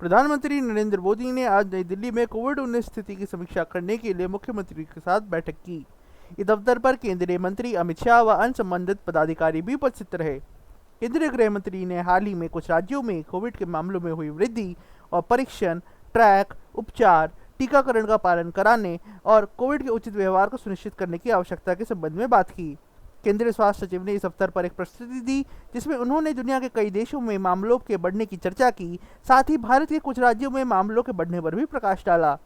प्रधानमंत्री नरेंद्र मोदी ने आज नई दिल्ली में कोविड-19 स्थिति की समीक्षा करने के लिए मुख्यमंत्री के साथ बैठक की। इस अवसर पर केंद्रीय मंत्री अमित शाह व अन्य संबंधित पदाधिकारी भी उपस्थित रहे। केंद्रीय गृह मंत्री ने हाल ही में कुछ राज्यों में कोविड के मामलों में हुई वृद्धि और परीक्षण, ट्रैक, उपचार, टीकाकरण का पालन कराने और कोविड के उचित व्यवहार को सुनिश्चित करने की आवश्यकता के संबंध में बात की। केंद्रीय स्वास्थ्य सचिव ने इस अवसर पर एक प्रस्तुति दी, जिसमें उन्होंने दुनिया के कई देशों में मामलों के बढ़ने की चर्चा की, साथ ही भारत के कुछ राज्यों में मामलों के बढ़ने पर भी प्रकाश डाला।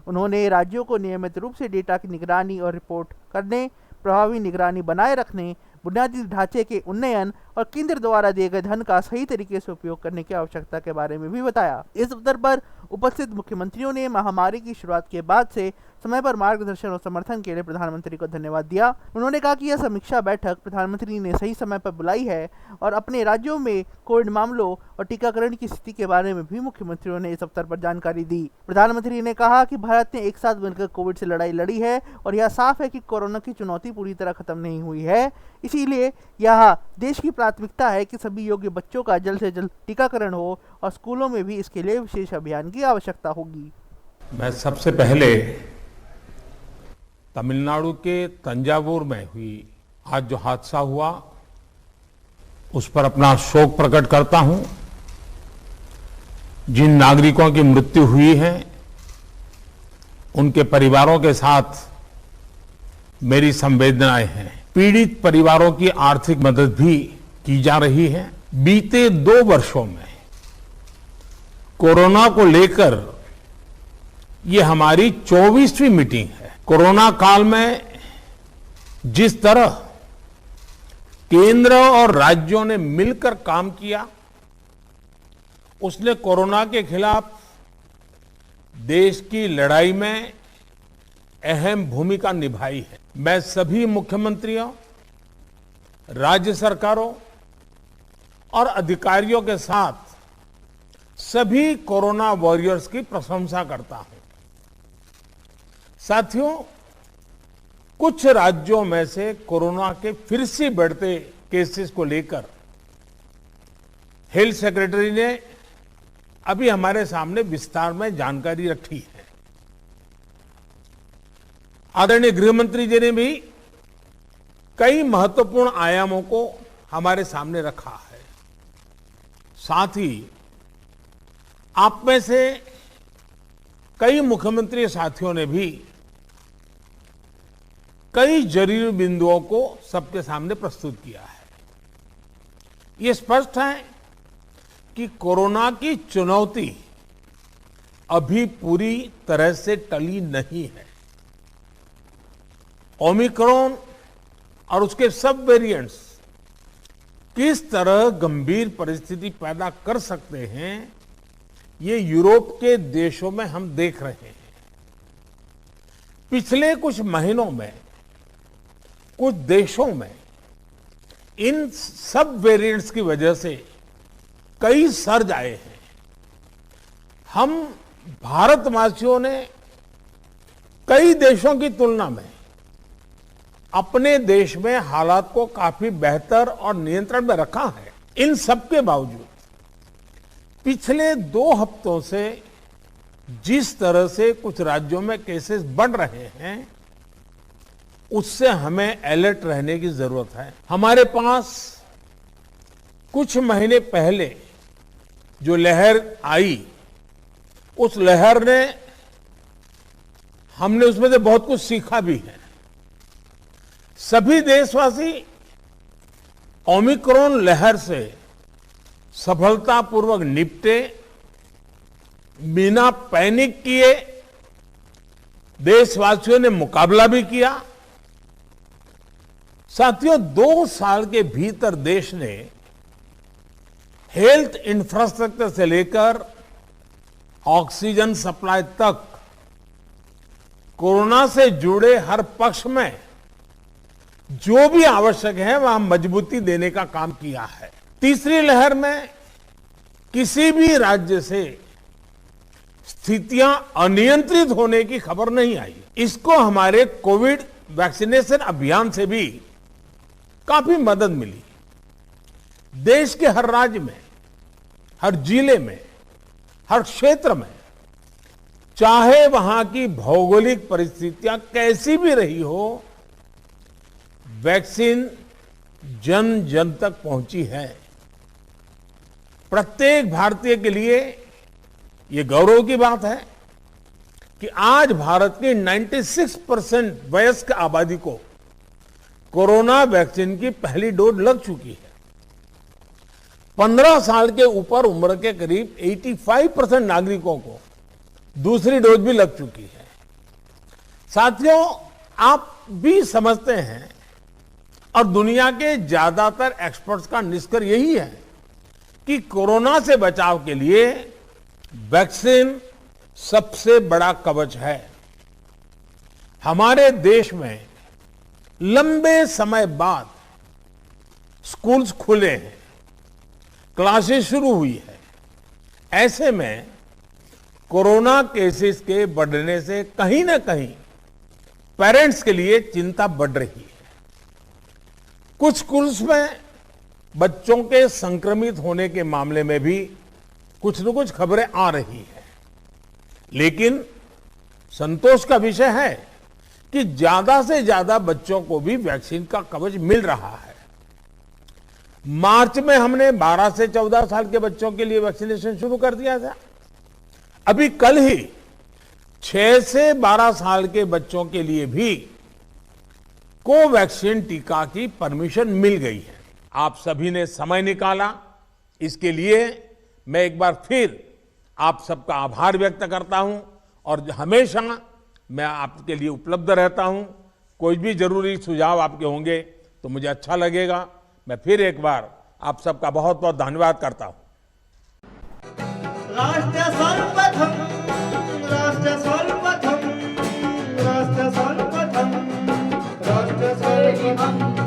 उन्होंने राज्यों को नियमित रूप से डेटा की निगरानी और रिपोर्ट करने, प्रभावी निगरानी बनाए रखने, बुनियादी ढांचे के उन्नयन और केंद्र द्वारा दिए गए धन का सही तरीके से उपयोग करने की आवश्यकता के बारे में भी बताया। इस अवसर पर उपस्थित मुख्यमंत्रियों ने महामारी की शुरुआत के बाद से समय पर मार्गदर्शन और समर्थन के लिए प्रधानमंत्री को धन्यवाद दिया। उन्होंने कहा कि यह समीक्षा बैठक प्रधानमंत्री ने सही समय पर बुलाई है और अपने राज्यों में कोविड मामलों और टीकाकरण की स्थिति के बारे में भी मुख्यमंत्रियों ने इस अवसर पर जानकारी दी। प्रधानमंत्री ने कहा कि भारत ने एक साथ मिलकर कोविड से लड़ाई लड़ी है और यह साफ है कि कोरोना की चुनौती पूरी तरह खत्म नहीं हुई है। इसीलिए यह देश की प्राथमिकता है कि सभी योग्य बच्चों का जल्द से जल्द टीकाकरण हो और स्कूलों में भी इसके लिए विशेष अभियान की आवश्यकता होगी। मैं सबसे पहले तमिलनाडु के तंजावुर में हुई आज जो हादसा हुआ उस पर अपना शोक प्रकट करता हूं। जिन नागरिकों की मृत्यु हुई है उनके परिवारों के साथ मेरी संवेदनाएं हैं। पीड़ित परिवारों की आर्थिक मदद भी की जा रही है। बीते 2 वर्षों में कोरोना को लेकर ये हमारी 24वीं मीटिंग है। कोरोना काल में जिस तरह केंद्र और राज्यों ने मिलकर काम किया उसने कोरोना के खिलाफ देश की लड़ाई में अहम भूमिका निभाई है। मैं सभी मुख्यमंत्रियों, राज्य सरकारों और अधिकारियों के साथ सभी कोरोना वॉरियर्स की प्रशंसा करता हूं। साथियों, कुछ राज्यों में से कोरोना के फिर से बढ़ते केसेस को लेकर हेल्थ सेक्रेटरी ने अभी हमारे सामने विस्तार में जानकारी रखी है। आदरणीय गृह मंत्री जी ने भी कई महत्वपूर्ण आयामों को हमारे सामने रखा है। साथ ही आप में से कई मुख्यमंत्री साथियों ने भी कई जरूरी बिंदुओं को सबके सामने प्रस्तुत किया है। ये स्पष्ट है कि कोरोना की चुनौती अभी पूरी तरह से टली नहीं है। ओमिक्रॉन और उसके सब वेरिएंट्स किस तरह गंभीर परिस्थिति पैदा कर सकते हैं, ये यूरोप के देशों में हम देख रहे हैं। पिछले कुछ महीनों में कुछ देशों में इन सब वेरिएंट्स की वजह से कई सर्ज आए हैं। हम भारतवासियों ने कई देशों की तुलना में अपने देश में हालात को काफी बेहतर और नियंत्रण में रखा है। इन सब के बावजूद पिछले 2 हफ्तों से जिस तरह से कुछ राज्यों में केसेस बढ़ रहे हैं उससे हमें अलर्ट रहने की जरूरत है। हमारे पास कुछ महीने पहले जो लहर आई उस लहर ने हमने उसमें से बहुत कुछ सीखा भी है। सभी देशवासी ओमिक्रॉन लहर से सफलतापूर्वक निपटे, बिना पैनिक किए देशवासियों ने मुकाबला भी किया। साथियों, 2 साल के भीतर देश ने हेल्थ इंफ्रास्ट्रक्चर से लेकर ऑक्सीजन सप्लाई तक कोरोना से जुड़े हर पक्ष में जो भी आवश्यक है वहां मजबूती देने का काम किया है। तीसरी लहर में किसी भी राज्य से स्थितियां अनियंत्रित होने की खबर नहीं आई। इसको हमारे कोविड वैक्सीनेशन अभियान से भी काफी मदद मिली। देश के हर राज्य में, हर जिले में हर क्षेत्र में, चाहे वहां की भौगोलिक परिस्थितियां कैसी भी रही हो, वैक्सीन जन जन तक पहुंची है। प्रत्येक भारतीय के लिए ये गौरव की बात है कि आज भारत की 96% वयस्क आबादी को कोरोना वैक्सीन की पहली डोज लग चुकी है। 15 साल के ऊपर उम्र के करीब 85% नागरिकों को दूसरी डोज भी लग चुकी है। साथियों, आप भी समझते हैं और दुनिया के ज्यादातर एक्सपर्ट्स का निष्कर्ष यही है कि कोरोना से बचाव के लिए वैक्सीन सबसे बड़ा कवच है। हमारे देश में लंबे समय बाद स्कूल्स खुले हैं, क्लासेस शुरू हुई है। ऐसे में कोरोना केसेस के बढ़ने से कहीं ना कहीं पेरेंट्स के लिए चिंता बढ़ रही है। कुछ स्कूल्स में बच्चों के संक्रमित होने के मामले में भी कुछ न कुछ खबरें आ रही है, लेकिन संतोष का विषय है कि ज्यादा से ज्यादा बच्चों को भी वैक्सीन का कवच मिल रहा है। मार्च में हमने 12 से 14 साल के बच्चों के लिए वैक्सीनेशन शुरू कर दिया था। अभी कल ही 6 से 12 साल के बच्चों के लिए भी कोवैक्सीन टीका की परमिशन मिल गई है। आप सभी ने समय निकाला, इसके लिए मैं एक बार फिर आप सबका आभार व्यक्त करता हूं और हमेशा मैं आपके लिए उपलब्ध रहता हूं। कोई भी जरूरी सुझाव आपके होंगे तो मुझे अच्छा लगेगा। मैं फिर एक बार आप सबका बहुत बहुत धन्यवाद करता हूं। राष्ट्र सर्वप्रथम, राष्ट्र सर्वप्रथम, राष्ट्र सर्वप्रथम, राष्ट्र सर्वप्रथम।